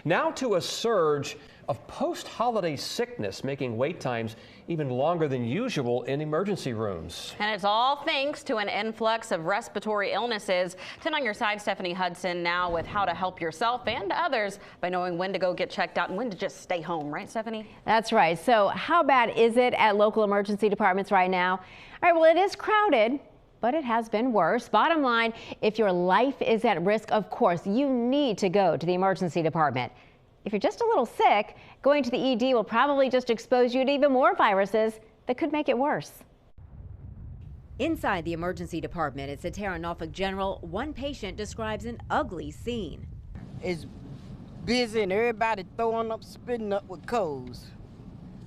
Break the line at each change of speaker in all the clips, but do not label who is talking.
Now to a surge of post-holiday sickness, making wait times even longer than usual in emergency rooms.
And it's all thanks to an influx of respiratory illnesses. 10 on your side, Stephanie Hudson, now with how to help yourself and others by knowing when to go get checked out and when to just stay home. Right, Stephanie?
That's right. So how bad is it at local emergency departments right now? All right, well, it is crowded, but it has been worse. Bottom line, if your life is at risk, of course, you need to go to the emergency department. If you're just a little sick, going to the ED will probably just expose you to even more viruses that could make it worse. Inside the emergency department at Sentara Norfolk General, one patient describes an ugly scene.
It's busy and everybody throwing up, spitting up with colds.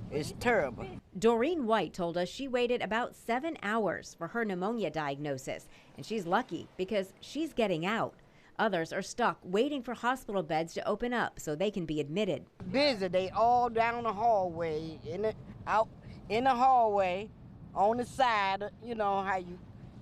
It's terrible.
Doreen White told us she waited about 7 hours for her pneumonia diagnosis, and she's lucky because she's getting out. Others are stuck waiting for hospital beds to open up so they can be admitted.
Busy, they all down the hallway, out in the hallway, on the side, you know how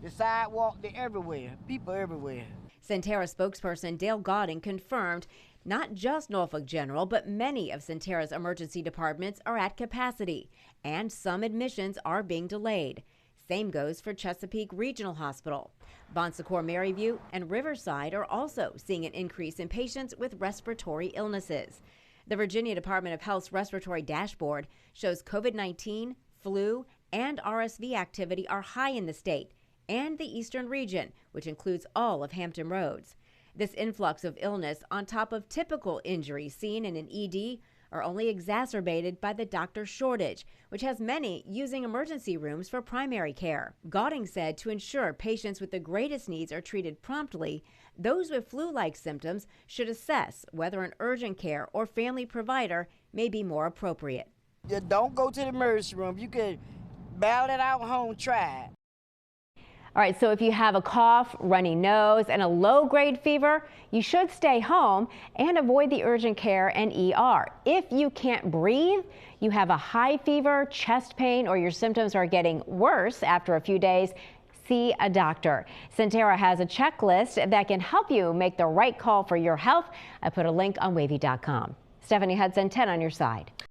the sidewalk, they're everywhere, people everywhere.
Sentara spokesperson Dale Gauding confirmed not just Norfolk General, but many of Sentara's emergency departments are at capacity, and some admissions are being delayed. Same goes for Chesapeake Regional Hospital. Bon Secours, Maryview, and Riverside are also seeing an increase in patients with respiratory illnesses. The Virginia Department of Health's respiratory dashboard shows COVID-19, flu, and RSV activity are high in the state and the eastern region, which includes all of Hampton Roads. This influx of illness on top of typical injuries seen in an ED are only exacerbated by the doctor shortage, which has many using emergency rooms for primary care. Gauding said to ensure patients with the greatest needs are treated promptly, those with flu-like symptoms should assess whether an urgent care or family provider may be more appropriate.
Don't go to the emergency room. You can battle it out home, try it.
All right, so if you have a cough, runny nose, and a low-grade fever, you should stay home and avoid the urgent care and ER. If you can't breathe, you have a high fever, chest pain, or your symptoms are getting worse after a few days, see a doctor. Sentara has a checklist that can help you make the right call for your health. I put a link on wavy.com. Stephanie Hudson, 10 on your side.